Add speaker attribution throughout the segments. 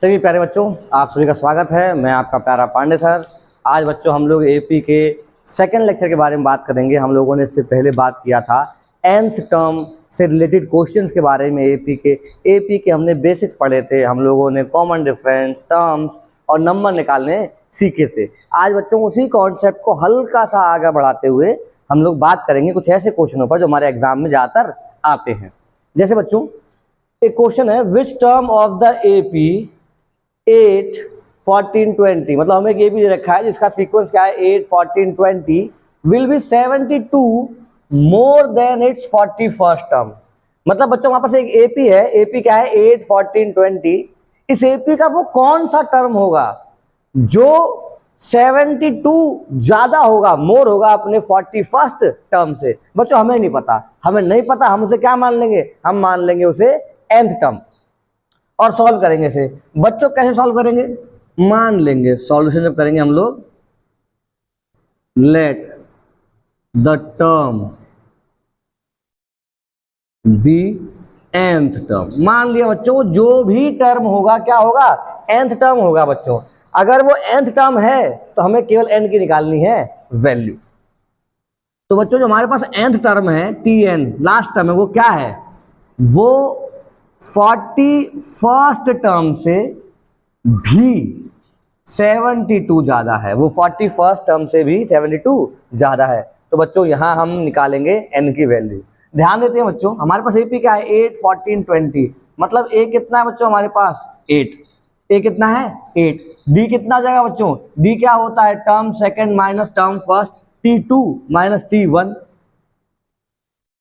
Speaker 1: सभी प्यारे बच्चों, आप सभी का स्वागत है। मैं आपका प्यारा पांडे सर। आज बच्चों हम लोग एपी के सेकंड लेक्चर के बारे में बात करेंगे। हम लोगों ने इससे पहले बात किया था nth टर्म से रिलेटेड क्वेश्चंस के बारे में। एपी के हमने बेसिक्स पढ़े थे। हम लोगों ने कॉमन डिफरेंस, टर्म्स और नंबर निकालने सीखे थे। आज बच्चों उसी कॉन्सेप्ट को हल्का सा आगे बढ़ाते हुए हम लोग बात करेंगे कुछ ऐसे क्वेश्चनों पर जो हमारे एग्जाम में ज़्यादातर आते हैं। जैसे बच्चों एक क्वेश्चन है, which term of the AP 8, 14, 20, मतलब हमें ये भी दे रखा है जिसका सीक्वेंस क्या है 8, 14, 20 will be 72 more than it's 41st term. मतलब बच्चों हमारे पास एक एपी है, एपी क्या है 8, 14, 20। इस एपी का वो कौन सा टर्म होगा जो 72 ज्यादा होगा, मोर होगा अपने 41st टर्म से। बच्चों हमें नहीं पता, हम उसे क्या मान लेंगे, हम मान लेंगे उसे nth टर्म और सॉल्व करेंगे इसे। बच्चों कैसे सॉल्व करेंगे, मान लेंगे सॉल्यूशन जब करेंगे हम लोग, let the term be nth term. मान लिया बच्चों जो भी टर्म होगा क्या होगा, nth टर्म होगा। बच्चों अगर वो nth टर्म है तो हमें केवल n की निकालनी है वैल्यू। तो बच्चों जो हमारे पास nth टर्म है tn, लास्ट टर्म है, वो क्या है, वो 41st टर्म से भी 72 ज्यादा है। वो 41st टर्म से भी 72 ज्यादा है। तो बच्चों यहां हम निकालेंगे n की वैल्यू। ध्यान देते हैं बच्चों, हमारे पास एपी क्या है 8, 14, 20, मतलब a कितना है बच्चों हमारे पास 8, a कितना है 8, d कितना आ जाएगा बच्चों, d क्या होता है term second minus term first, t2 minus t1,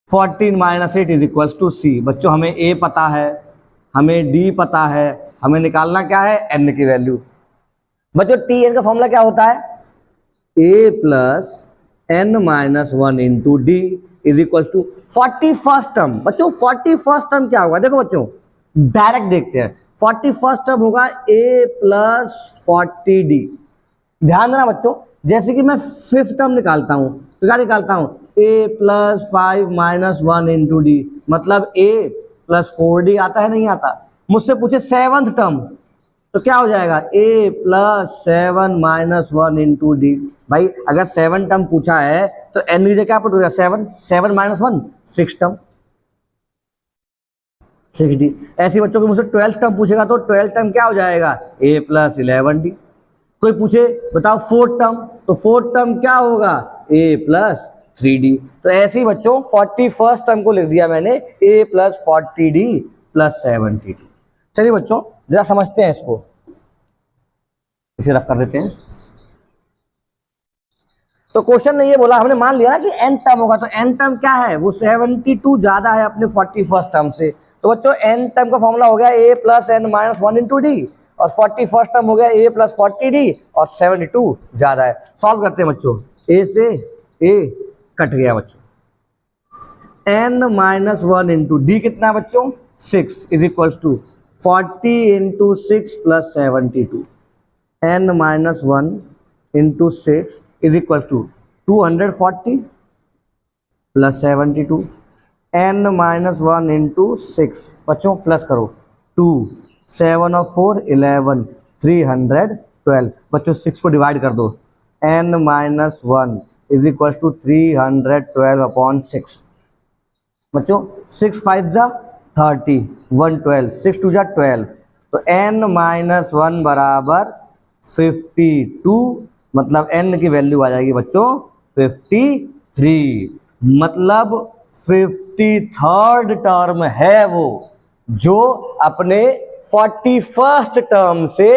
Speaker 1: 14 minus 8 is equal to c। बच्चों हमें a पता है, हमें d पता है, हमें निकालना क्या है n की वैल्यू। बच्चों tn का फॉर्मूला क्या होता है, a plus n minus 1 into d is equal to 41st term. बच्चों 41st टर्म क्या होगा, देखो बच्चों डायरेक्ट देखते हैं। 41st टर्म होगा a प्लस 40d। ध्यान देना बच्चों, जैसे कि मैं 5th टर्म निकालता हूं तो क्या निकालता हूं, a plus 5 minus 1 into D, मतलब a प्लस 4d आता है, नहीं आता। मुझसे पूछे 7th टर्म तो क्या हो जाएगा, a plus 7 minus 1 into D. भाई अगर 7 टर्म पूछा है तो n की जगह क्या पुट हो गया 7 माइनस 1 6 टर्म, 6d। ऐसे बच्चों को मुझसे 12th टर्म पूछेगा तो 12th टर्म क्या हो जाएगा a प्लस 11d। कोई पूछे बताओ 4th टर्म तो 4th टर्म क्या होगा a प्लस 3d। तो ऐसे ही बच्चों 41st टर्म को लिख दिया मैंने a प्लस 40d प्लस 72। चलिए बच्चों जरा समझते हैं इसको, इसे रफ कर देते हैं। तो क्वेश्चन ने ये बोला, हमने मान लिया ना कि n टर्म होगा, तो n टर्म क्या है, वो 72 ज्यादा है अपने 41st टर्म से। तो बच्चों n टर्म का फॉर्मूला हो गया a plus n minus 1 into D, और 41st टर्म हो गया a प्लस 40d, और 72 ज्यादा है। सॉल्व करते हैं बच्चों, a से a कट गया बच्चों, n माइनस 1 इंटू डी कितना है बच्चों 6 is equal to 40 into 6 plus 72, n minus 1 into 6 is equal to 240 plus 72, n minus 1 into 6, बच्चों प्लस करो 2, 7 और 4 11, 312। बच्चों 6 को डिवाइड कर दो, n minus 1 is equal to 312 upon 6। बच्चों 6 5 जा 30, 1 12, 6 2 जा 12, तो n माइनस 1 बराबर 52, मतलब n की वैल्यू आ जाएगी बच्चों 53, मतलब 53rd टर्म है वो जो अपने 41st टर्म से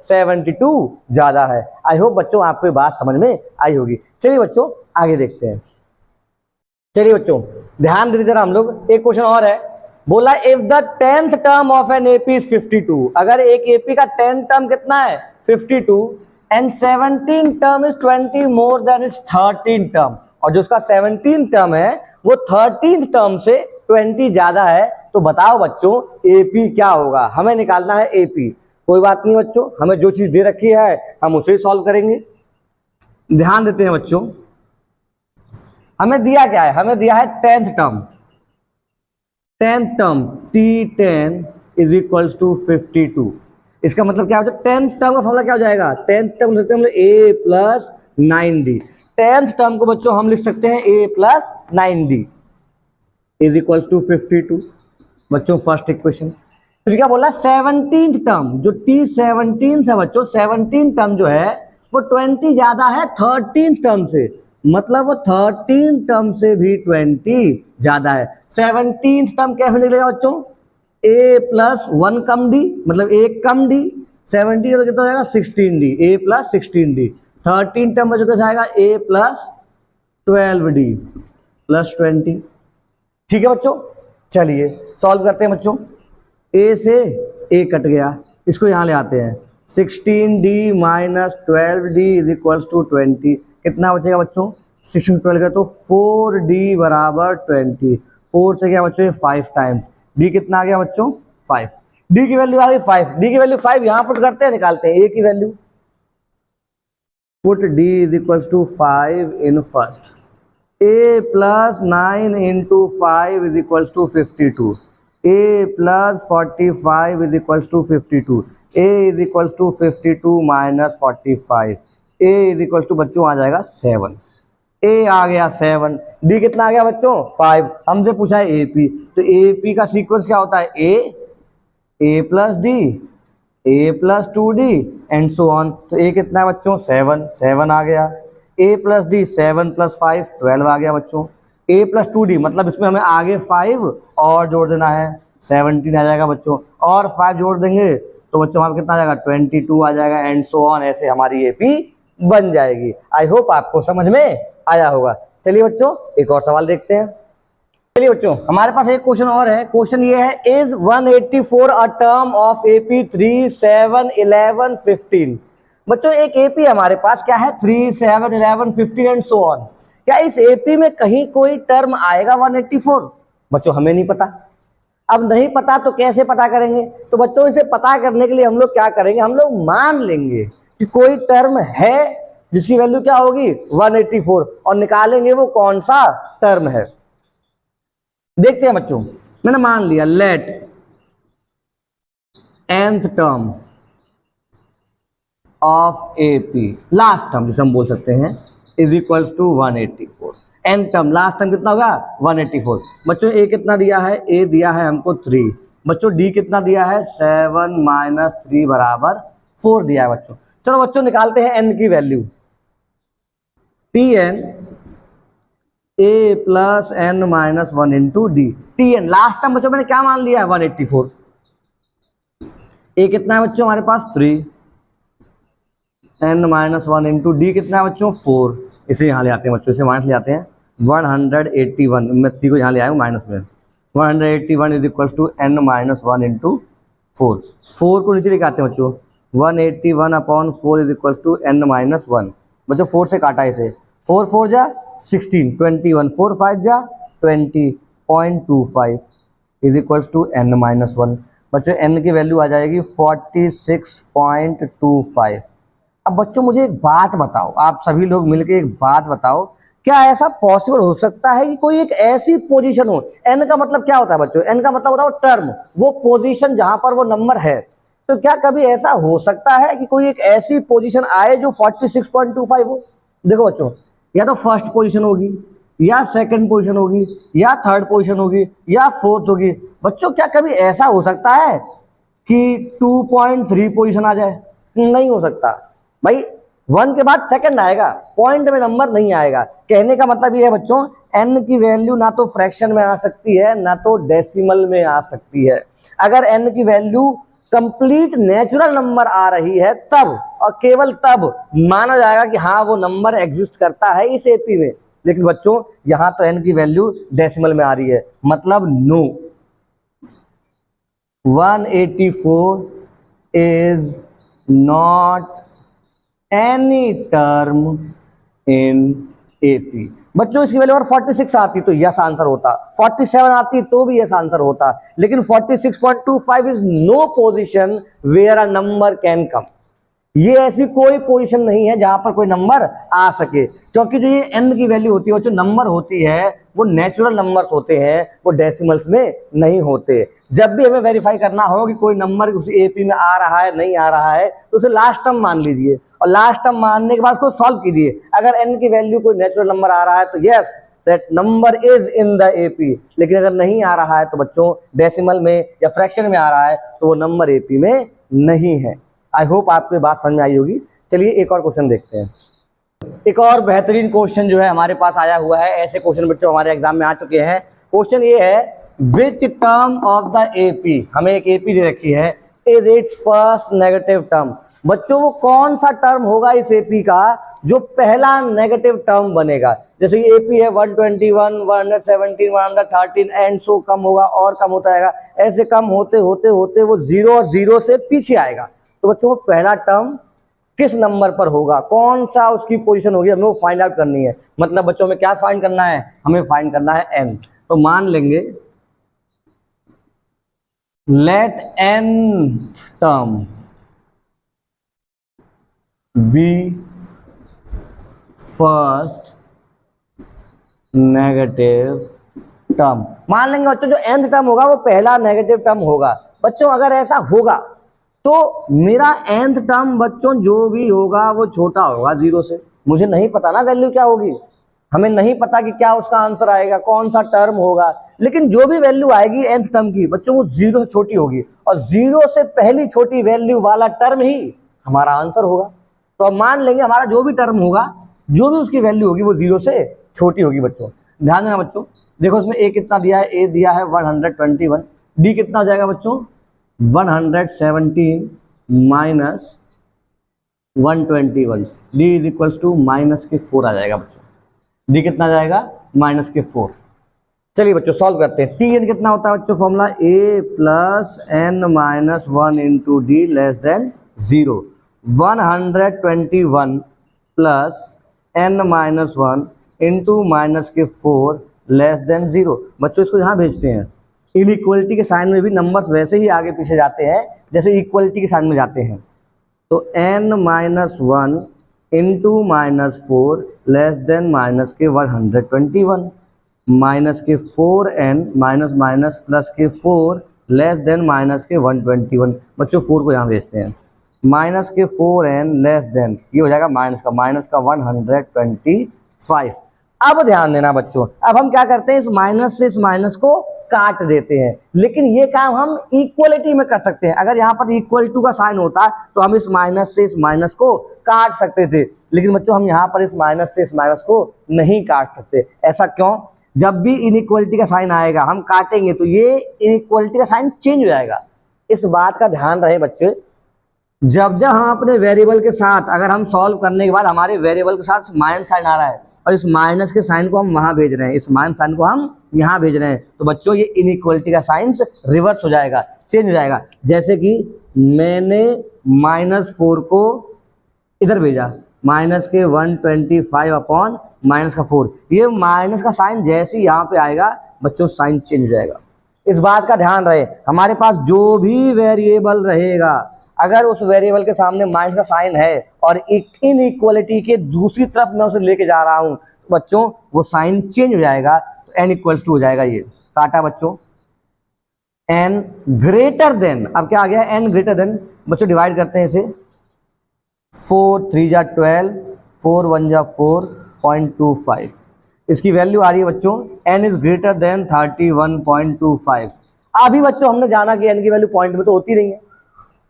Speaker 1: 72 ज्यादा है। आई होप बच्चों आपको ये बात समझ में आई होगी। चलिए बच्चों आगे देखते हैं। चलिए बच्चों ध्यान दीजिए जरा, हम लोग एक क्वेश्चन और है, बोला if the 10th term of an AP is 52, अगर एक एपी का 10th टर्म कितना है 52 and 17th term is 20 more than it's 13th term, और जो उसका 17th टर्म है वो 13th टर्म से 20 ज्यादा है, तो बताओ बच्चों एपी क्या होगा। हमें निकालना है एपी। कोई बात नहीं बच्चों, हमें जो चीज दे रखी है हम उसे सॉल्व करेंगे। ध्यान देते हैं बच्चों, हमें दिया क्या है, हमें दिया है 10th term, 10th term T10 is equal to 52। इसका मतलब क्या हो जाएगा, 10th टर्म का फॉर्मूला क्या हो जाएगा, 10th टर्म लिख सकते हैं हम लोग a plus 9d। 10th term को बच्चों हम लिख सकते हैं a plus 9d is equal to 52 बच्चों, फर्स्ट इक्वेशन। फिर क्या बोला, 17th टर्म जो T17 है बच्चों, 17 टर्म जो है वो 20 ज्यादा है 13th टर्म से, मतलब वो 13th टर्म से भी 20 ज्यादा है। 17th टर्म कैसे निकलेगा बच्चों, a प्लस 1 कम d, मतलब एक कम d, 17 तो कितना हो जाएगा 16d, a plus 16d। 13 term बच्चों कैसे आएगा, a प्लस 12d प्लस 20। ठीक है बच्चों, चलिए सॉल्व करते हैं बच्चों। a से a कट गया, इसको यहां ले आते हैं, 16d minus 12d is equals to 20। कितना बचेगा बच्चों, 16 12 का तो 4d बराबर 20। 4 से क्या बच्चों, 5 टाइम्स, d कितना आ गया बच्चों 5। d की वैल्यू आ गई 5, d की वैल्यू 5 यहां पुट करते हैं, निकालते हैं a की value. Put d is equals to 5 in first, a plus 9 into 5 is equals to 52, a plus 45 is equals to 52, a is equals to 52 minus 45, a is equals to बच्चों आ जाएगा 7। a आ गया 7, d कितना आ गया बच्चों 5, हमसे पूछा है ap, तो ap का सीक्वेंस क्या होता है, a plus d, a plus 2d and so on. तो a कितना है बच्चों 7, 7 आ गया, a प्लस डी 7 प्लस 5 12 आ गया बच्चों, a प्लस 2d मतलब इसमें हमें आगे 5 और जोड़ देना है, 17 आ जाएगा बच्चों, और 5 जोड़ देंगे तो बच्चों हमारा कितना आ जाएगा 22 आ जाएगा एंड सो ऑन, ऐसे हमारी एपी बन जाएगी। आई होप आपको समझ में आया होगा। चलिए बच्चों एक और सवाल देखते हैं। चलिए बच्चों हमारे पास एक क्वेश्चन और है, क्वेश्चन ये है, is 184 a term of AP 3 7 11 15। बच्चों एक एपी हमारे पास क्या है 3 7 11 15 एंड सो ऑन, क्या इस एपी में कहीं कोई टर्म आएगा 184? बच्चों हमें नहीं पता। अब नहीं पता तो कैसे पता करेंगे, तो बच्चों इसे पता करने के लिए हम लोग क्या करेंगे, हम लोग मान लेंगे कि कोई टर्म है जिसकी वैल्यू क्या होगी 184, और निकालेंगे वो कौन सा टर्म है। देखते हैं बच्चों, मैंने मान लिया let nth term of AP, last term जिसे हम बोल सकते हैं, is equals to 184। N term last term कितना होगा 184। बच्चों ए कितना दिया है, ए दिया है हमको 3, बच्चों डी कितना दिया है 7 माइनस 3 बराबर 4 दिया है बच्चों। चलो बच्चों निकालते हैं एन की value, t n a plus n minus 1 into d. T n last time बच्चों मैंने क्या मान लिया है 184, ए कितना है बच्चों हमारे पास 3, एन माइनस 1 इंटू डी कितना है बच्चों 4, इसे यहाँ ले आते हैं बच्चों, इसे माइनस ले आते हैं 181, मैं 3 को यहाँ ले आया हूँ माइनस में, 181 is equals to n minus 1 into 4, 4 को नीचे लेके आते हैं बच्चों, 181 upon 4 is equals to n minus 1। बच्चों 4 से काटा इसे, 4 4 जा 16, 21, 4 5 जा 20.25 is equals to n minus 1। बच्चों एन की वैल्यू आ जाएगी 46.25। अब बच्चों मुझे एक बात बताओ, आप सभी लोग मिलकर एक बात बताओ, क्या ऐसा पॉसिबल हो सकता है कि कोई एक ऐसी पोजीशन हो, एन का मतलब क्या होता है बच्चों, एन का मतलब होता है टर्म, वो पोजीशन जहां पर वो नंबर है, तो क्या कभी ऐसा हो सकता है कि कोई एक ऐसी पोजीशन आए जो 46.25 हो? देखो बच्चों, या तो फर्स्ट पोजीशन होगी, या सेकंड पोजीशन होगी, या थर्ड पोजीशन होगी, या फोर्थ होगी। बच्चों क्या कभी ऐसा हो सकता है कि 2.3 पोजीशन आ जाए? नहीं हो सकता भाई, 1 के बाद सेकंड आएगा, पॉइंट में नंबर नहीं आएगा। कहने का मतलब ये है बच्चों, n की वैल्यू ना तो फ्रैक्शन में आ सकती है ना तो डेसिमल में आ सकती है। अगर n की वैल्यू कंप्लीट नेचुरल नंबर आ रही है तब और केवल तब माना जाएगा कि हाँ वो नंबर एग्जिस्ट करता है इस एपी में, लेकिन बच्चों यहां तो n की वैल्यू डेसिमल में आ रही है, मतलब no, 184 is not any term in AP. बच्चों इसकी वैल्यू अगर 46 आती तो यस आंसर होता, 47 आती तो भी यस आंसर होता, लेकिन 46.25 is no position where a number can come. ये ऐसी कोई पोजीशन नहीं है जहां पर कोई नंबर आ सके, क्योंकि जो ये n की वैल्यू होती है, वो जो नंबर होती है वो नेचुरल नंबर्स होते हैं, वो डेसिमल्स में नहीं होते। जब भी हमें वेरीफाई करना हो कि कोई नंबर उस एपी में आ रहा है नहीं आ रहा है, तो उसे लास्ट टर्म मान लीजिए और लास्ट टर्म मानने के बाद उसको सॉल्व कीजिए। अगर n की वैल्यू कोई नेचुरल नंबर आ रहा है तो yes that number is in the AP, लेकिन अगर नहीं आ रहा है तो बच्चों डेसिमल में या फ्रैक्शन में आ रहा है तो वो नंबर एपी में नहीं है। आई होप आपको बात समझ में आई होगी। चलिए एक और क्वेश्चन देखते हैं। एक और बेहतरीन क्वेश्चन जो है हमारे पास आया हुआ है, ऐसे क्वेश्चन बच्चों हमारे एग्जाम में आ चुके हैं। क्वेश्चन ये है, which term of the AP, हमें एक एपी दे रखी है, is it's first negative term. बच्चों वो कौन सा टर्म होगा इस एपी का जो पहला नेगेटिव टर्म बनेगा। जैसे ये एपी है 121, 117, 113 एंड सो कम होगा और कम होता रहेगा, ऐसे कम होते होते होते वो जीरो और जीरो से पीछे आएगा। तो बच्चों पहला टर्म किस नंबर पर होगा, कौन सा उसकी पोजीशन होगी, हमें वो फाइंड आउट करनी है। मतलब बच्चों में क्या फाइंड करना है, हमें फाइंड करना है n। तो मान लेंगे let n term be first negative term. मान लेंगे बच्चों जो nth टर्म होगा वो पहला नेगेटिव टर्म होगा। बच्चों अगर ऐसा होगा तो मेरा nth टर्म बच्चों जो भी होगा वो छोटा होगा जीरो से। मुझे नहीं पता ना वैल्यू क्या होगी, हमें नहीं पता कि क्या उसका आंसर आएगा, कौन सा टर्म होगा, लेकिन जो भी वैल्यू आएगी nth टर्म की बच्चों वो जीरो से छोटी होगी और जीरो से पहली छोटी वैल्यू वाला टर्म ही हमारा आंसर होगा। तो अब मान लेंगे हमारा जो भी टर्म होगा, जो भी उसकी वैल्यू होगी वो जीरो से छोटी होगी। बच्चों ध्यान देना बच्चों, देखो इसमें a कितना दिया है, a दिया है 121, d कितना हो जाएगा बच्चों 117 minus 121, d is equals to minus के 4 आ जाएगा बच्चों। d कितना आ जाएगा माइनस के 4। चलिए बच्चों सॉल्व करते हैं। tn कितना होता है बच्चों, formula a plus n minus 1 into D less than 0। 121 plus n minus 1 into minus के 4 लेस देन 0। बच्चों इसको यहाँ भेजते हैं। इनइक्वलिटी के साइन में भी नंबर्स वैसे ही आगे पीछे जाते हैं जैसे इक्वलिटी के साइन में जाते हैं। तो n minus 1 into minus 4 less than minus के 121 माइनस के 4n माइनस माइनस प्लस के 4 लेस देन माइनस के 121। बच्चों 4 को यहाँ भेजते हैं, माइनस के 4n लेस देन ये हो जाएगा माइनस का 125। अब ध्यान देना बच्चों, अब हम क्या करते हैं इस माइनस से इस माइनस को काट देते हैं, लेकिन ये काम हम इक्वलिटी में कर सकते हैं। अगर यहाँ पर इक्वल टू का साइन होता तो हम इस माइनस से इस माइनस को काट सकते थे, लेकिन बच्चों हम यहाँ पर इस माइनस से इस माइनस को नहीं काट सकते। ऐसा क्यों? जब भी इनइक्वलिटी का साइन आएगा हम काटेंगे तो ये इनइक्वलिटी का साइन चेंज हो जाएगा। इस बात का ध्यान रहे बच्चे, जब जब हम अपने वेरिएबल के साथ अगर हम सॉल्व करने के बाद हमारे वेरिएबल के साथ माइनस साइन आ रहा है और इस माइनस के साइन को हम वहां भेज रहे हैं, इस माइनस साइन को हम यहाँ भेज रहे हैं, तो बच्चों ये इनइक्वलिटी का साइन रिवर्स हो जाएगा, चेंज हो जाएगा। जैसे कि मैंने -4 को इधर भेजा, माइनस के 125 अपॉन माइनस का 4, ये माइनस का साइन जैसे ही यहाँ पे आएगा बच्चों साइन चेंज हो जाएगा। इस बात का ध्यान रहे, हमारे पास जो भी वेरिएबल रहेगा अगर उस वेरिएबल के सामने माइनस का साइन है और इनइक्वलिटी के दूसरी तरफ मैं उसे लेके जा रहा हूं तो बच्चों वो साइन चेंज हो जाएगा। तो n इक्वल्स टू हो जाएगा, ये काटा बच्चों n ग्रेटर देन, अब क्या आ गया n ग्रेटर देन, बच्चों डिवाइड करते हैं इसे, 4 3 जा 12, 4 1 जा 4.25, इसकी वैल्यू आ रही है बच्चों n इज ग्रेटर देन 31.25। अभी बच्चों हमने जाना कि n की वैल्यू पॉइंट में तो होती नहीं है,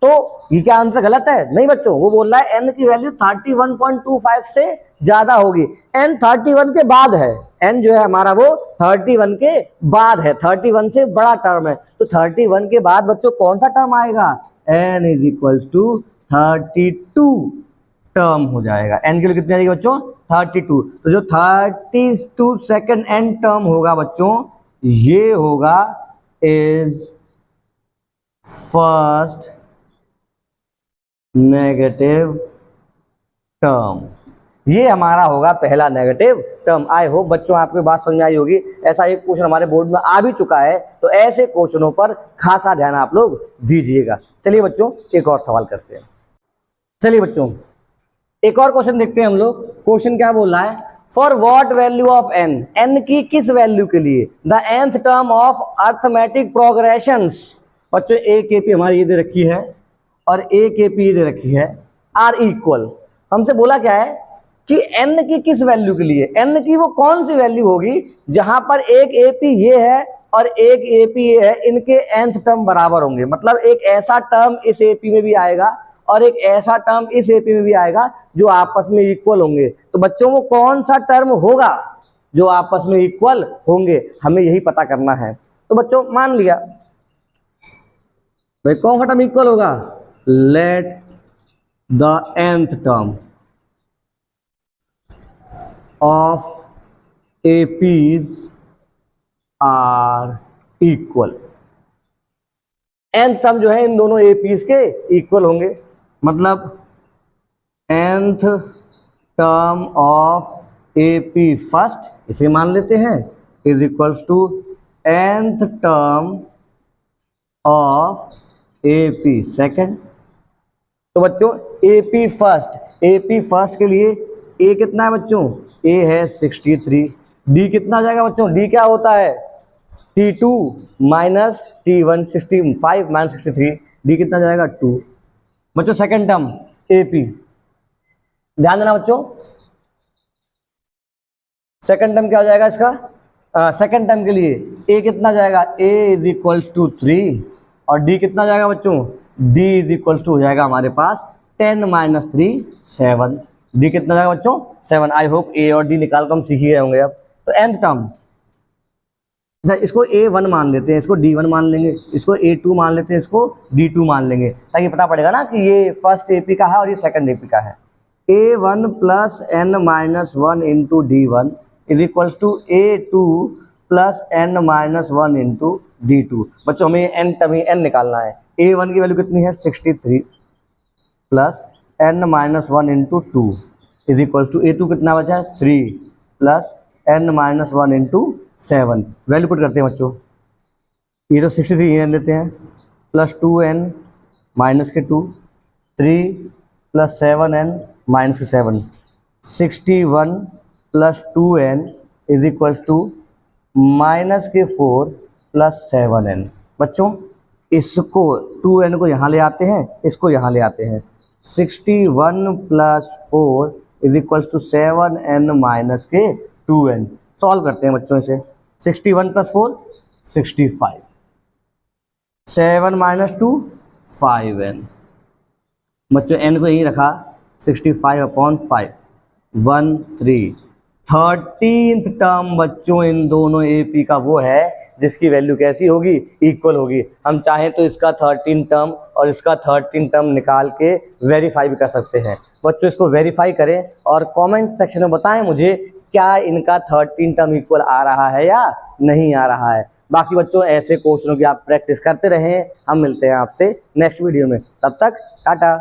Speaker 1: तो ये क्या आंसर गलत है? नहीं बच्चों, वो बोल रहा है n की वैल्यू 31.25 से ज्यादा होगी। n 31 के बाद है, n जो है हमारा वो 31 के बाद है, 31 से बड़ा टर्म है, तो 31 के बाद बच्चों कौन सा टर्म आएगा? n is equals to 32 term हो जाएगा। n की वैल्यू कितनी आएगी बच्चों? 32। तो जो 32 सेकंड n टर्म होगा बच्चों ये होगा इज फर्स्ट नेगेटिव टर्म, ये हमारा होगा पहला नेगेटिव टर्म। आई होप बच्चों आपको बात समझ में आई होगी। ऐसा एक क्वेश्चन हमारे बोर्ड में आ भी चुका है, तो ऐसे क्वेश्चनों पर खासा ध्यान आप लोग दीजिएगा। चलिए बच्चों एक और सवाल करते हैं। चलिए बच्चों, एक और क्वेश्चन देखते हैं हम लोग। क्वेश्चन क्या बोल रहा है, for what value of n, n की किस वैल्यू के लिए the nth term of arithmetic progressions. बच्चों ए के पी हमारी ये दे रखी है और ए के पी ये दे रखी है, आर इक्वल। हमसे बोला क्या है कि एन की किस वैल्यू के लिए, एन की वो कौन सी वैल्यू होगी जहां पर एक ए पी ये है और एक ए पी ये है, इनके nth टर्म बराबर होंगे। मतलब एक ऐसा टर्म इस ए पी में भी आएगा और एक ऐसा टर्म इस एपी में भी आएगा जो आपस में इक्वल होंगे। तो बच्चों वो कौन सा टर्म होगा जो आपस में इक्वल होंगे, हमें यही पता करना है। तो बच्चों मान लिया भाई कौन सा टर्म इक्वल होगा, let the nth term of APs are equal. nth term जो है इन दोनों एपीज के इक्वल होंगे। मतलब nth term of AP first, इसे मान लेते हैं, is equals to nth term of AP second. तो बच्चों एपी फर्स्ट के लिए ए कितना है बच्चों, ए है 63। डी कितना आ जाएगा बच्चों, डी क्या होता है T2 minus T1, 65 minus 63, D कितना जाएगा 2। बच्चों सेकंड टर्म एपी, ध्यान देना बच्चों, सेकंड टर्म क्या हो जाएगा इसका, सेकंड टर्म के लिए ए कितना जाएगा, ए इज इक्वल्स टू 3 और डी कितना जाएगा बच्चों, डी इज इक्वल्स टू हो जाएगा हमारे पास 10 माइनस 3 7। डी कितना जाएगा बच्चों 7। आई होप ए और डी निकाल कर हम सीख ही गए होंगे अब। तो nth टर्म, इसको A1 मान लेते हैं, इसको D1 मान लेंगे, इसको A2 मान लेते हैं, इसको D2 मान लेंगे, ताकि पता पड़ेगा ना कि ये फर्स्ट एपी का है और ये सेकंड एपी का है। A1 plus n minus 1 into D1 is equals to A2 plus n minus 1 into D2। बच्चों हमें n टर्म n निकालना है। A1 की वैल्यू कितनी है 63 plus n minus 1 into 2 is equals to A2 कितना बचा है 3 plus n minus 1 into 7। Value put करते हैं बच्चों, ये तो 63 ये लेते हैं, प्लस 2n माइनस के 2, 3 प्लस 7n माइनस के 7, 61 plus 2n is equals to minus के 4 प्लस 7n। बच्चों इसको 2n को यहाँ ले आते हैं, इसको यहाँ ले आते हैं, 61 plus 4 is equals to 7n minus के 2n। सॉल्व करते हैं बच्चों इसे, 61 प्लस 4 65, 7 माइनस 2 5n। बच्चों n को यही रखा, 65 अपॉन 5 1 3। 13th टर्म बच्चों इन दोनों एपी का वो है जिसकी वैल्यू कैसी होगी, इक्वल होगी। हम चाहें तो इसका 13 टर्म और इसका 13 टर्म निकाल के वेरीफाई भी कर सकते हैं। बच्चों इसको वेरीफाई करें और कमेंट सेक्शन में बताएं मुझे क्या इनका 13 टर्म इक्वल आ रहा है या नहीं आ रहा है। बाकी बच्चों ऐसे क्वेश्चनों की आप प्रैक्टिस करते रहें। हम मिलते हैं आपसे नेक्स्ट वीडियो में, तब तक टाटा।